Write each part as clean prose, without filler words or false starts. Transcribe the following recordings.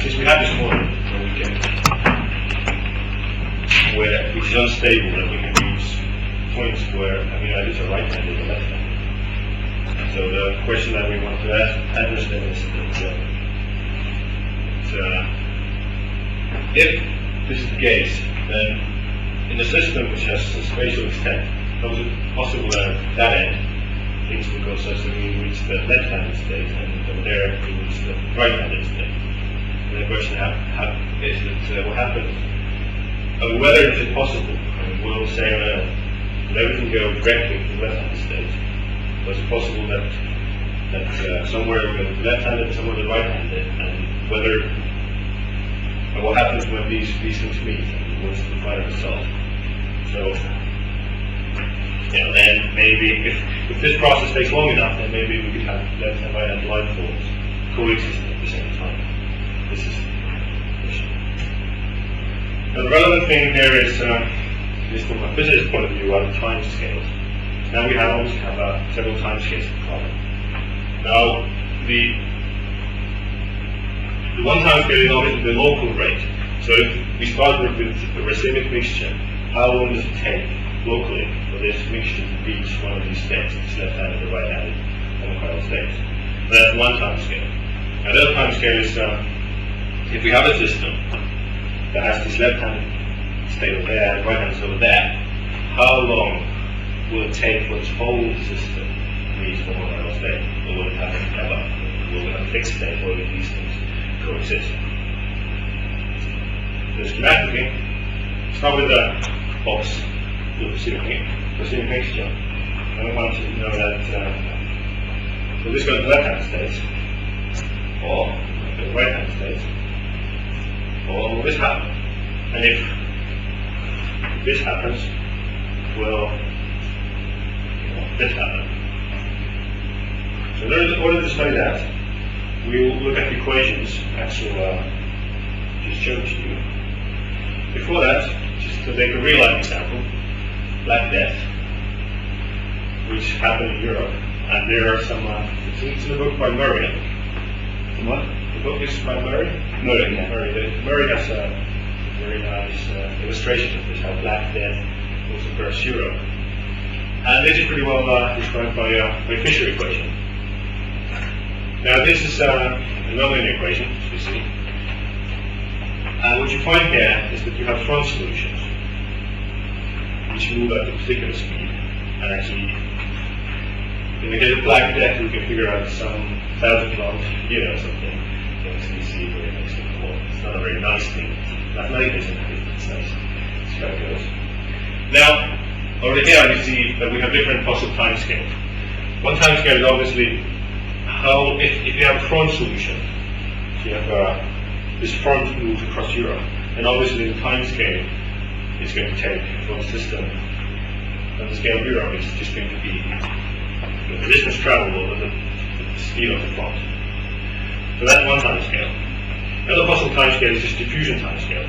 since we have this model which is unstable, that we can reach points where amino acids are right-handed or left-handed. So the question that we want to address then is that if this is the case, then in a system which has a spatial extent, how is it possible that at that end things will go such that we reach the left-handed state, and from there we reach the right-handed state? And the question is that what happens? Whether it is possible, we'll say will everything go directly to the left-handed state? Was it possible that somewhere we go to the left-handed and somewhere to the right-handed, and whether what happens when these things meet, and what's the final result? So, then maybe if this process takes long enough, then maybe we could have left and right-hand life forms coexisting at the same time. This is the question. Now, the relevant thing here is, from a physicist point of view, are the time scales. Now we obviously have several time scales to cover. Now, the one time scale is obviously the local rate. So if we start with the racemic mixture, how long does it take locally for this mixture to reach one of these states, this left-handed or right-handed homochiral states? So that's one time scale. Now, the other time scale is if we have a system that has this left-handed state over there, and right-handed over there, how long will it take for this whole system to reach the homochiral state? Or will it happen ever? Will it have a fixed state, or will these things coexist? So schematically, start with the box with racemic mixture. And I want you to know that so this goes to the left-hand state, or the right-hand state, or will this happen? And if this happens, will this happen? So in order to study that, we will look at the equations actually just showed to you. Before that, just to take a real-life example, Black Death, which happened in Europe, and there are some. It's in a book by Murray. What? The book is by Murray. Murray. Yeah. Murray has a very nice illustration of this, how Black Death goes across Europe, and this is pretty well described by Fisher equation. Now this is a nonlinear equation, as you see. And what you find here is that you have front solutions, which move at a particular speed. And actually, in the case of Black Death, we can figure out some 1,000 kilometers per year or something. You see very next to the wall. It's not a very nice thing. Mathematically, it's nice. That's how it goes. Now, over here, you see that we have different possible time scales. One time scale is obviously how, if you have a front solution, so you have this front moves across Europe, and obviously the time scale is going to take for the system on the scale of Europe, it's just going to be the distance traveled over the speed of the front. So that's one time scale. The other possible time scale is just diffusion time scale,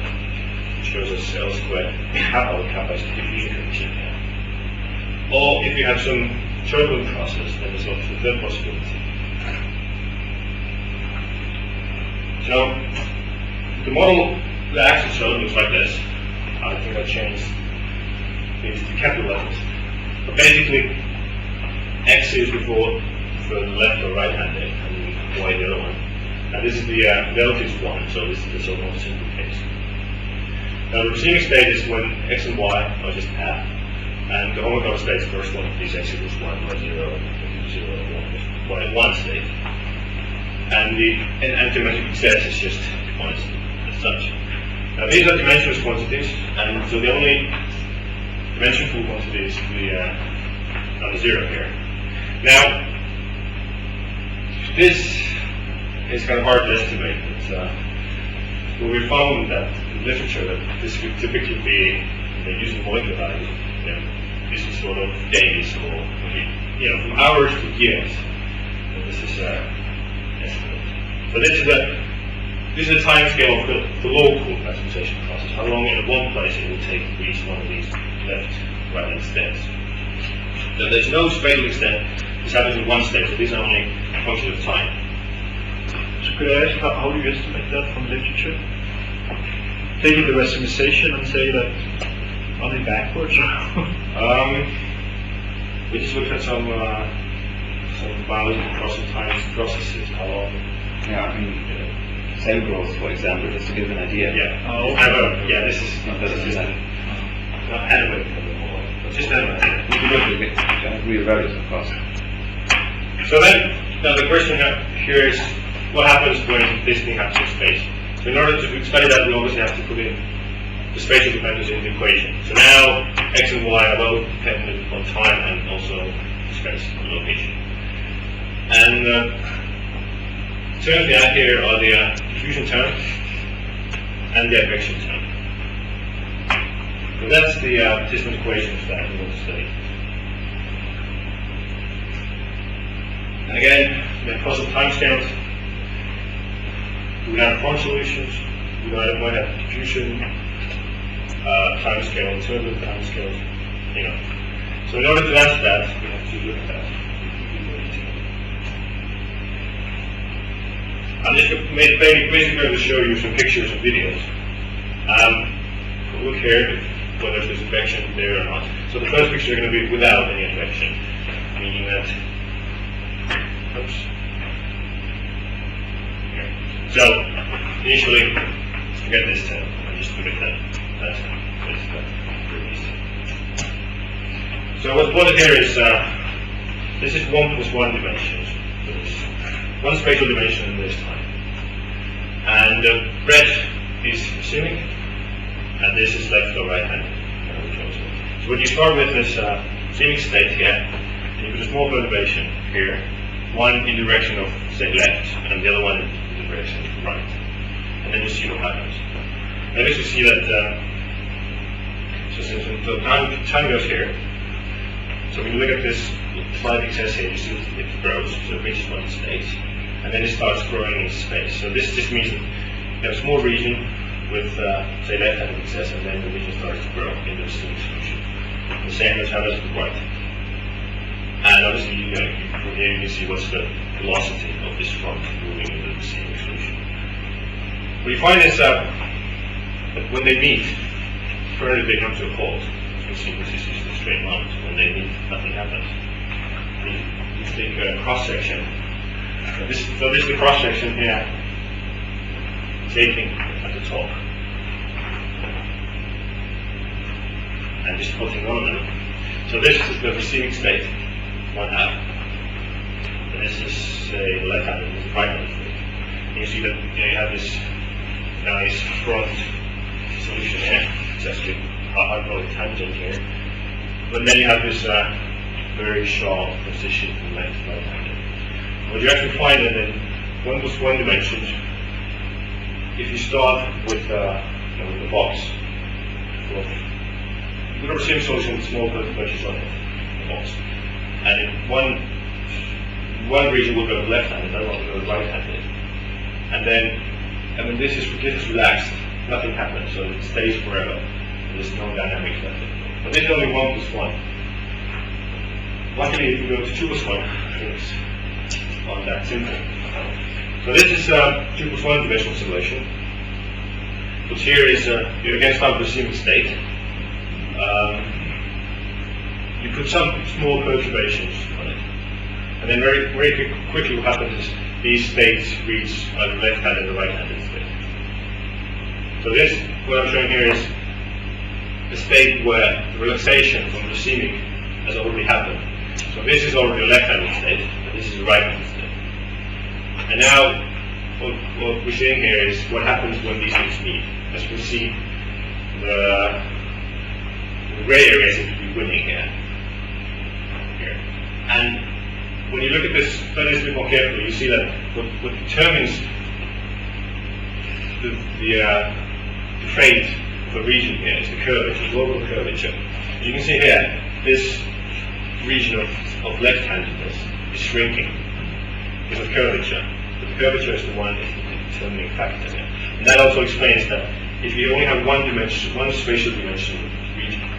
which shows us L squared kappa, kappa is the diffusion coefficient here. Or if you have some turbulent process, then there's also the third possibility. So the model, the axis shown looks like this. I think I changed these to capital letters. But basically, X is before the left or right handed, and Y the other one. And this is the delta is 1, so this is the so-called simple case. Now the racemic state is when X and Y are just half, and the homochiral state is the first one of these X equals 1, Y 0, 0, 1, Y 1 state. And the geometric excess is just constant as such. Now these are dimensionless quantities, and so the only dimensionful quantity is the number 0 here. Now, this is kind of hard to estimate. But we found that in literature that this would typically be using molecular values. This is sort of days or from hours to years. And this is estimate. So this is a time scale of the local maximization process. How long in one place it will take to reach one of these left, right-hand states. So there's no spatial extent. This happens in one state, so these are only functions of time. So could I ask, how do you estimate that from literature? Taking the racemization and say that only backwards? We just looked at some biological processes, how long. Yeah, I mean, cell growth, for example, just to give an idea. Yeah. Oh, Yeah, this is Not better than that. not adequate anymore. Just adequate. We could look at real values, of course. So then, now the question here is, what happens when this thing happens in space? So in order to study that, we obviously have to put in the spatial dependence in the equation. So now, x and y are both dependent on time and also space, on location. And terms we add here are the diffusion term and the advection term. So that's the participant equations that we want to study. And again, we have possible timescales. We have point solutions. We might have diffusion timescale, turbulent timescales. So in order to answer that, we have to look at that. I'm just basically going to show you some pictures and videos. We'll look here whether there's advection there or not. So the first picture is going to be without any advection, meaning that. Oops. Okay. So initially, forget this term. I just put it that. So what's plotted here is this is 1 plus 1 dimensions. So this one spatial dimension in this time. And red is assuming, and this is left or right hand. So what you start with is assuming state here, and you put a small perturbation here, one in the direction of, say, left, and the other one in the direction of right. And then you see what happens. Notice you see that, so time goes here. So when you look at this slight excess here, you see it grows, so it reaches one state, and then it starts growing in space. So this just means that you have a small region with, say, left-handed excess, and then the region starts to grow into the receiving solution. The same as happens to the right. And obviously, from here you can see what's the velocity of this front moving into the receiving solution. What you find is that when they meet, further they come to a halt. You can see this is just a straight line. So when they meet, nothing happens. You take a cross section. So this is the cross section here, taking at the top, and just putting one of them. So this is the receiving state, one half. And this is the left hand, and this is right hand state. And you see that you have this nice front solution here. It's actually a hyperbolic tangent here. But then you have this very sharp transition from left to right handed. What you actually find is in 1 plus 1 dimensions, if you start with the box, you could receive solution with small perturbations on the box. And in one region will go left-handed, another one will go right-handed. And then this is relaxed, nothing happens, so it stays forever. There's no dynamics left. But this is only 1 plus 1. Luckily, if you go to 2 plus 1, it's not that simple. So this is 2 plus 1 dimensional simulation. What here is, you again start with the receiving state. You put some small perturbations on it. And then very quickly what happens is these states reach either left-handed or right-handed state. So this, what I'm showing here is a state where the relaxation from receiving has already happened. So this is already a left-handed state, and this is a right-handed state. And now, what we're seeing here is what happens when these things meet. As you can see, the gray area seems to be winning here. And when you look at this, study this a bit more carefully, you see that what determines the fate of a region here is the curvature, the local curvature. You can see here, this region of left-handedness is shrinking because of curvature. But the curvature is the one that's the determining factor here. And that also explains that if you only have one spatial dimension region,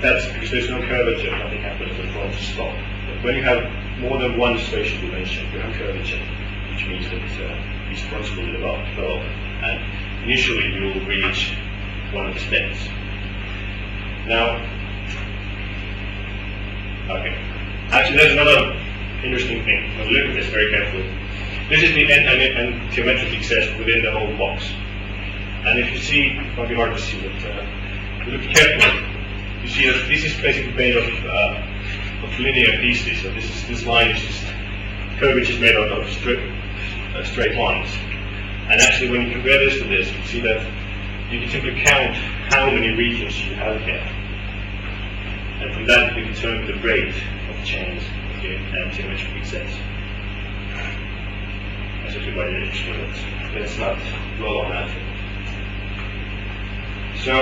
that's because there's no curvature, nothing happens, the front stop. But when you have more than one spatial dimension, you have curvature, which which means that these fronts will develop, and initially you will reach one of the states. Now, okay. Actually, there's another interesting thing. Now look at this very carefully. This is the geometric excess within the whole box. And if you see, it might be hard to see, but if you look carefully, you see that this is basically made of linear pieces. So this line is just curvature is made out of straight lines. And actually, when you compare this to this, you see that you can simply count how many regions you have here. And from that, you can determine the rate of change of the geometric excess. That's actually quite interesting, but let's not dwell on that. So,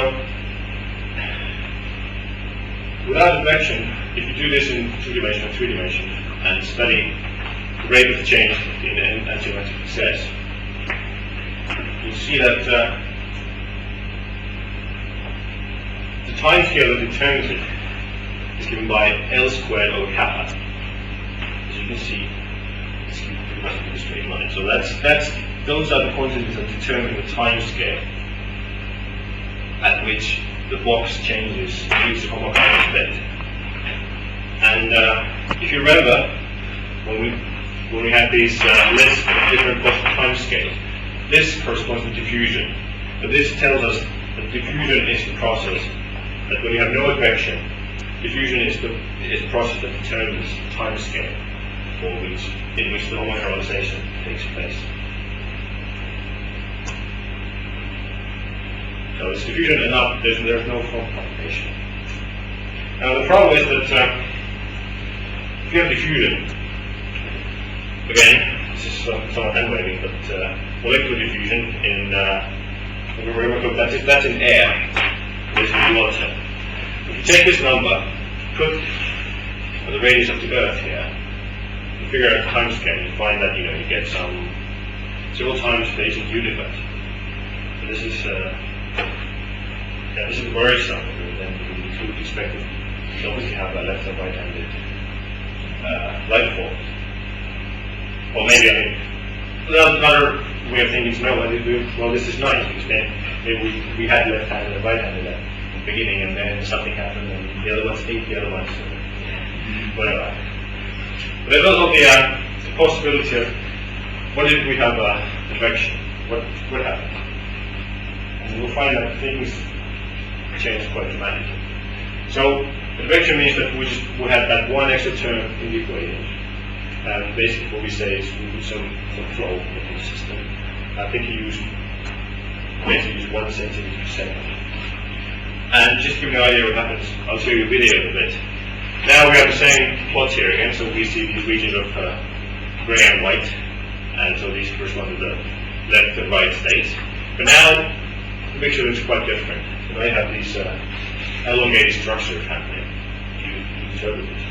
without advection, if you do this in 2-dimension or 3-dimension and study the rate of change in the geometric excess, you see that the time scale that determines it is given by L squared over kappa. As you can see, it's pretty much in a straight line. So those are the quantities that determine the time scale at which the box changes its homochromous state. And if you remember, when we had these lists of different possible time scales, this corresponds to diffusion. But this tells us that diffusion is the process that when you have no advection, diffusion is the process that determines the time scale in which the homochronization takes place. So it's diffusion and not, there's no form of propagation. Now the problem is that if you have diffusion, again, this is somewhat hand-waving, but molecular diffusion in, that's in air, this is in water. If you take this number, put the radius of the Earth here, and figure out the time scale, you find that you get several times the basic unit. So this is this is worrisome, then you would expect it to obviously have a left and right-handed light form. Or maybe, another way of thinking is, well, this is nice, because then maybe we had left-handed and right-handed at the beginning, and then something happened, and the other ones ate the other ones, whatever. But there's also the possibility of, what if we have a direction? What happened? And we'll find that things change quite dramatically. So, the direction means that we have that one extra term in the equation. And basically what we say is we put some flow into the system. I think you basically use 1 centimeter per second. And just to give you an idea what happens, I'll show you a video of it. Now we have the same plots here again, so we see these regions of grey and white, and so these correspond to the left and right states. But now the picture looks quite different. So now you have these elongated structures happening. You interpret it.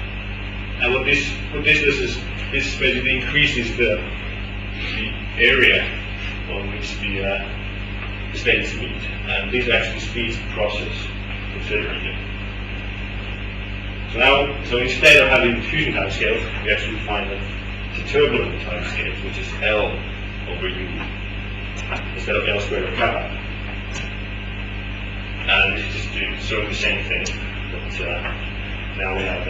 And what this does is this basically increases the area on which the states meet, and this actually speeds the process considerably. So instead of having diffusion timescales, we actually find that it's a turbulent timescale, which is L over U, instead of L squared over kappa. And this is just showing the same thing, but now we have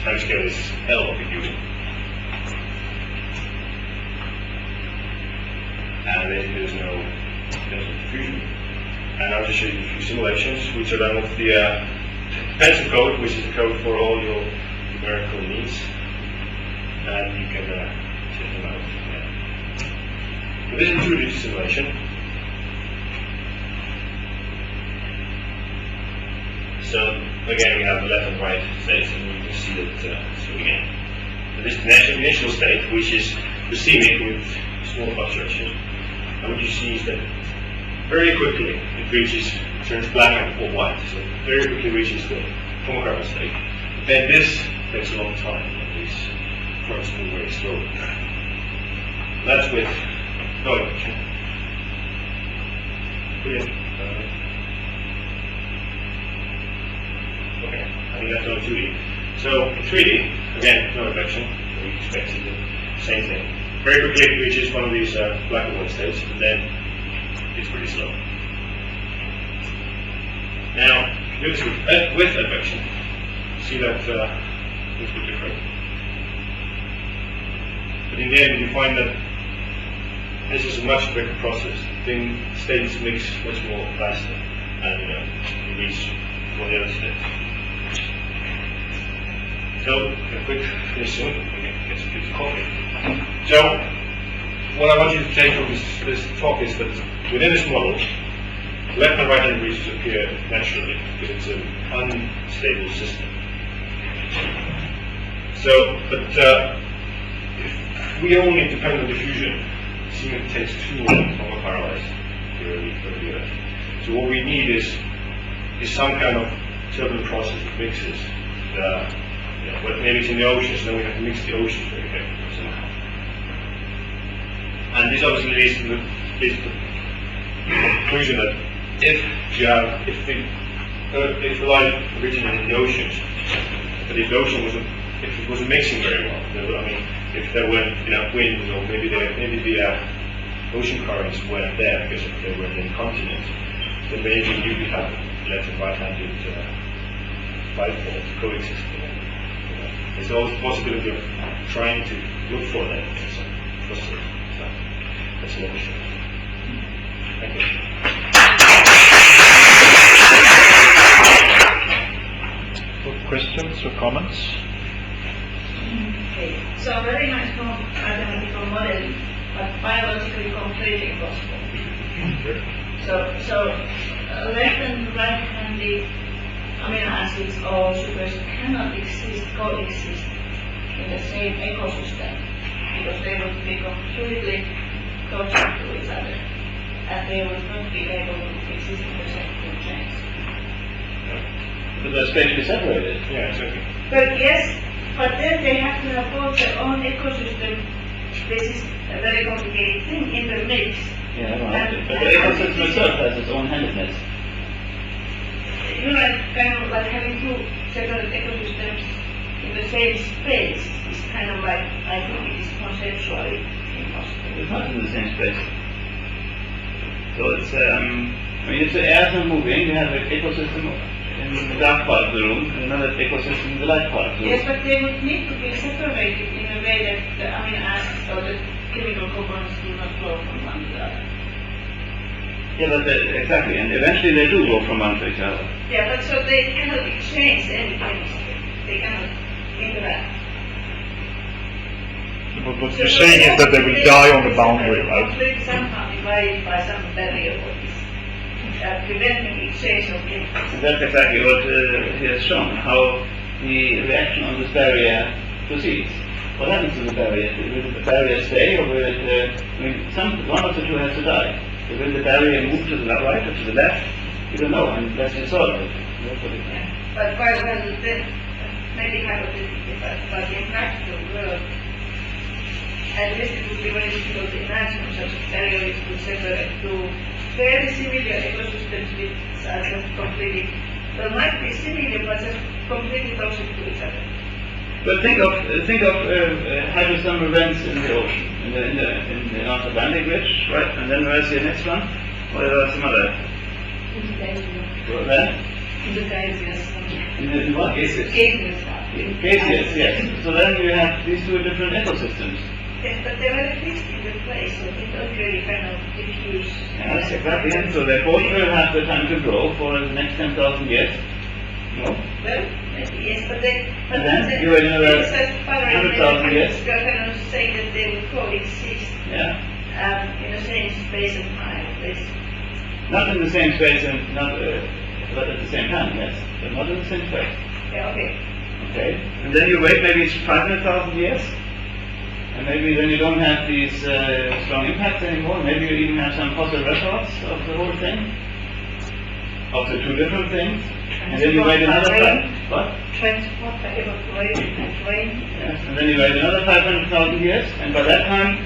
timescale is L over U. And there's no diffusion. And I'll just show you a few simulations, which are done with the pencil code, which is the code for all your numerical needs. And you can check them out. Yeah. So this is a 2D simulation. So again, we have the left and right states, and you can see that. So again, this is the initial state, which is receiving with small fluctuations. And what you see is that very quickly it turns black or white. So it very quickly reaches the homochromous state. Then this takes a long time, and these fronts move very slowly. That's with no advection. Okay, I think that's on 2D. So in 3D, again, no advection. We expect the same thing. very quickly it reaches one of these black and white states, and then it's pretty slow. Now, do this with advection. See that it's a bit different. But in the end, you find that this is a much quicker process. States mix much more faster, and you reach one of the other states. So, a quick finish soon. Okay, get some good coffee. So, what I want you to take from this talk is that within this model, left and right hand regions appear naturally because it's an unstable system. So, but if we only depend on diffusion, it seems it takes too long from a paralyzed theory. So what we need is some kind of turbulent process that mixes. But maybe it's in the oceans, then we have to mix the oceans very carefully somehow. And this obviously leads to the conclusion that if the life originated in the oceans, but if the ocean wasn't mixing very well, if there weren't enough wind, or maybe the ocean currents weren't there because they weren't in continents, then maybe you could have left and right-handed life forms coexisting. There's always the possibility of trying to look for that in some process. So that's another thing. Thank you. Questions or comments? Okay, so very nice mathematical model, but biologically completely impossible. So left and right-handed amino acids or sugars cannot coexist in the same ecosystem because they would be completely toxic to each other and they would not be able to exist in the same food chains. But they're spatially separated. Yeah, exactly. But yes, but then they have to have both their own ecosystem. This is a very complicated thing in the mix. Yeah, right. But the ecosystem itself has its own handedness. You know, kind of like having two separate ecosystems in the same space is kind of like, I think it is conceptually impossible. It's not in the same space. So it's, if the air is not moving, you have an ecosystem in the dark part of the room and another ecosystem in the light part of the room. Yes, but they would need to be separated in a way that the amino acids or the chemical components do not flow from one to the other. Yeah, but exactly, and eventually they do go from one to each other. Yeah, but so they cannot exchange any chemistry. They cannot interact. But what you're saying is that they will die on the boundary, right? Completely somehow divided by some barrier or this preventing exchange of chemicals. And that's exactly what he has shown, how the reaction on this barrier proceeds. What happens to the barrier? Will the barrier stay, or will it, one of the two has to die. Will the barrier move to the right or to the left? You don't know, unless you solve it. But then, maybe hypothetically, but in practical world, at least it would be very difficult to imagine such a barrier which would separate two very similar ecosystems which are just completely, well, might be similar but just completely toxic to each other. But think of hydrothermal vents in the ocean, in the North Atlantic ridge, right? And then where's the next one? What about some other? Where? In what? Gaseous. Gaseous, yes. So then you have these two different ecosystems. Yes, but they were fixed in the place, so they don't really kind of diffuse. Yes, exactly. And so they both will have the time to grow for the next 10,000 years. No? Well, maybe yes, but they. And then you wait another 100,000 years. You are kind of saying that they will coexist. Yeah. In the same space and time. Not in the same space and not, but at the same time, yes. But not in the same space. Yeah, okay. Okay. And then you wait maybe 500,000 years. And maybe then you don't have these strong impacts anymore. Maybe you even have some fossil records of the whole thing, of the two different things. And then you wait another time. What? Transport by evaporation and rain. Yes. And then you wait another 500,000 years, and by that time,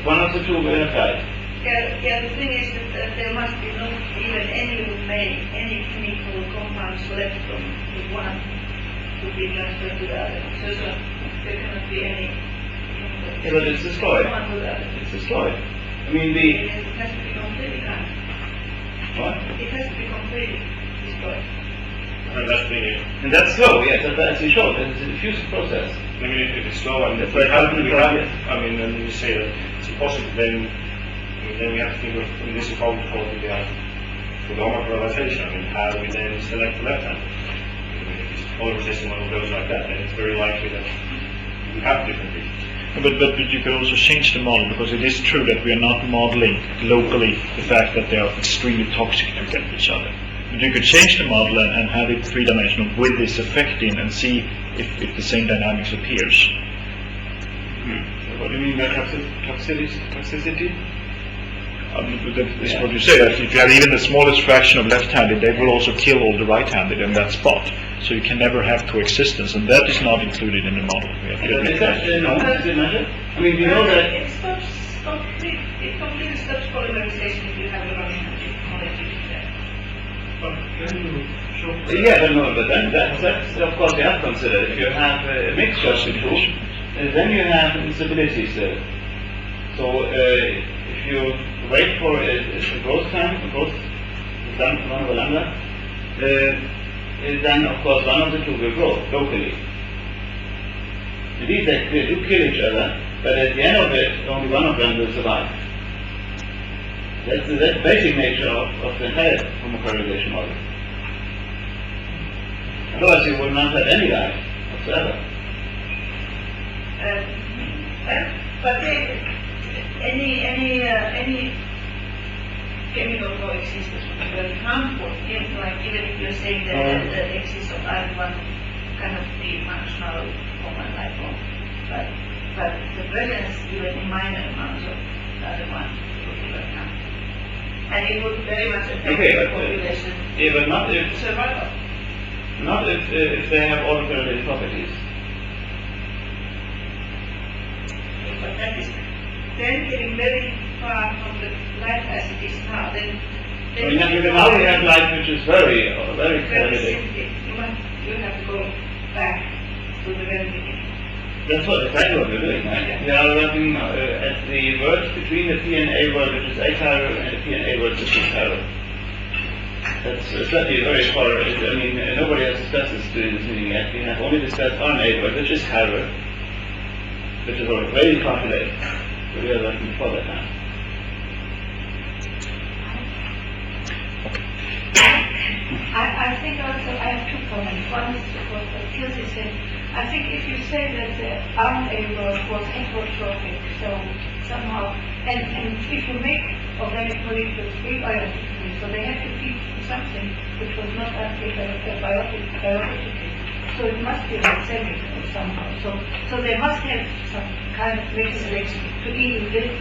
one of the two will have died. Yeah, the thing is that there must be not even any chemical compounds left from the one to be transferred to the other. So there cannot be any Yeah, but it's destroyed. Someone will have it. It's destroyed. I mean, It has to be completely gone. what? It has to be completely destroyed. And that's the, And that's slow, yes, as you showed, it's a diffusive process. I mean, if it's slow and That's we why have, yes. I mean, and you say that it's impossible, then we have to think of, I mean, this is how we call it for the homochromatization. I mean, how do we then select the left hand? I mean, if it's polarization model goes like that, then it's very likely that we have different regions. But you could also change the model, because it is true that we are not modeling locally the fact that they are extremely toxic to each other. But you could change the model and have it three-dimensional with this effect in and see if the same dynamics appears. What do you mean by toxicity? That is what you say, that if you have even the smallest fraction of left-handed, they will also kill all the right-handed in that spot. So you can never have coexistence, and that is not included in the model. We have to admit Is that, no, is it measured? I mean, we know that, It completely stops polymerization if you have a running molecule there. yeah, but then that's of course you have to consider. If you have a mixture of the two, then you have instabilities there. So if you wait for a growth time, one of the lambda, then of course one of the two will grow locally. Indeed, they do kill each other, but at the end of it, only one of them will survive. That's the basic nature of the entire homochromatization model. Otherwise, you would not have any life whatsoever. But any chemical coexistence will be harmful. Like even if you're saying that the existence of either one kind of three-dimensional form and life form, but the presence even in minor amounts of the other one would be very harmful. And it would very much affect the population. Yeah, but not if Survival. Not if they have all of the related properties. But that is then getting very far from the life as it is now. Then Now we have life which is very very chaotic. simply, you have to go back to the very beginning. That's exactly what we're doing. Right? We are looking at the words between the P and A word, which is A chiral, and the P and A word, which is chiral. That's certainly very far. I mean, nobody has discussed this during this meeting yet. We have only discussed RNA word, which is chiral, which is very far today. So we are looking before that now. I think also I have two comments. One is what Kirsi said. I think if you say that the RNA world was heterotrophic, so somehow, and if you make organic molecules prebiotically, so they have to feed something which was not biologically. So it must be racemic or somehow. So they must have some kind of mechanism to even live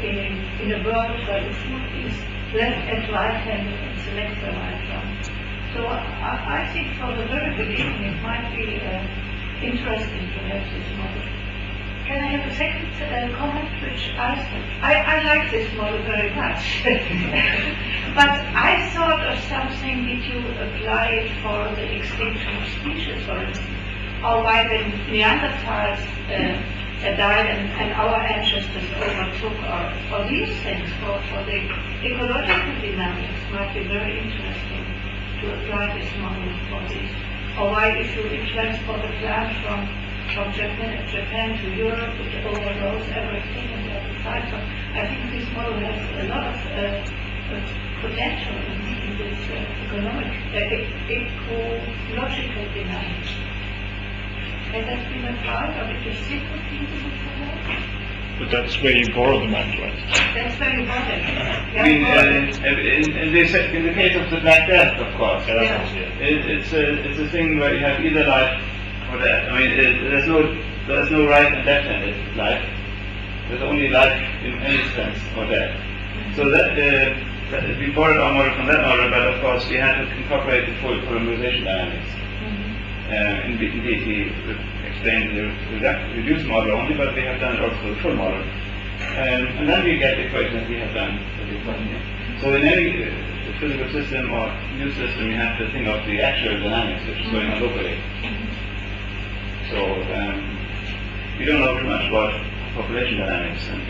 in a world where the food is left and right-handed and select the right one. So I think from the very beginning it might be interesting to have this model. Can I have a second comment which I like this model very much. But I thought of something, did you apply it for the extinction of species, for instance? Or why the Neanderthals died and our ancestors overtook, or these things for the ecological dynamics might be very interesting to apply this model for this. Or why if you transport a plant from Japan to Europe, it overgrows everything on the other side. So I think this model has a lot of potential in this economic, ecological dynamics. Has that been applied, or did you think of using it for that? But that's where you borrow the model, right? That's very important. I mean, in the case of the Black Death, of course, it's a thing where you have either life or death. I mean, there's no right and left-handed life. There's only life in any sense or death. So that we borrowed our model from that model, but of course we had to incorporate the full polymerization dynamics. Indeed, he explained the reduced model only, but we have done it also for the full model. And then we get the equation that we have done for the equation here. So in any physical system or new system, you have to think of the actual dynamics which is going on locally. So we don't know too much about population dynamics and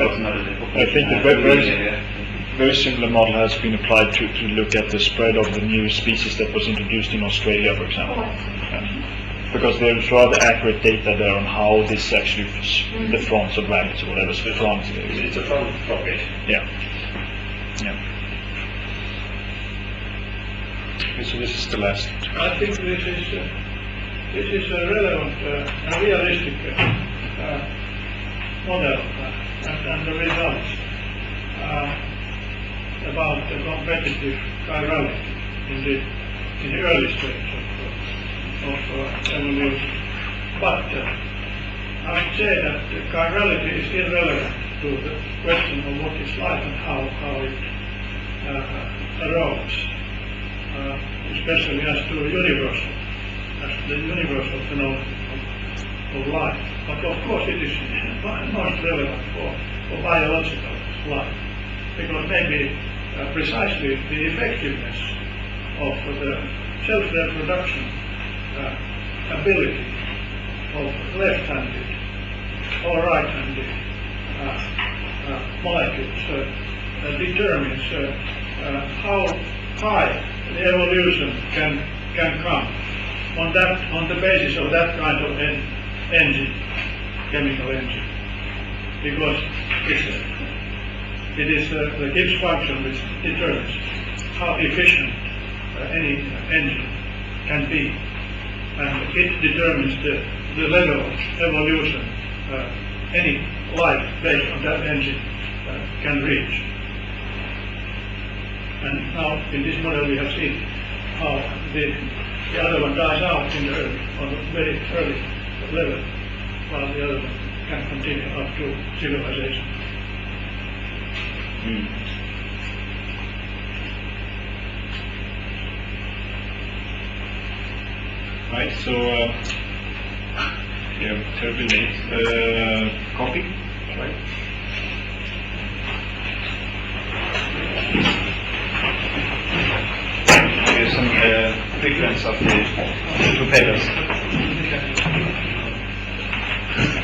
also not the I population think the dynamics. very similar model has been applied to look at the spread of the new species that was introduced in Australia, for example. Because there's rather accurate data there on how this actually, the fronts of rabbits or whatever, so fronts. It's a front propagation. Yeah. Yeah. Okay, so this is the last. I think this is a relevant and realistic model and the results about the competitive chirality in the early stage of evolution. But I would say that the chirality is irrelevant to the question of what is life and how it arose, especially as to the universal phenomenon of life. But of course it is most relevant for biological life, because maybe precisely the effectiveness of the self-reproduction ability of left-handed or right-handed molecules determines how high the evolution can come on the basis of that kind of engine, chemical engine, because it is the Gibbs function which determines how efficient any engine can be, and it determines the level of evolution any life based on that engine can reach. And now in this model we have seen how the other one dies out on the very early level, while the other one can continue up to civilization. Right, so yeah, terribly late. Coffee, right? Here's some frequency of the two papers.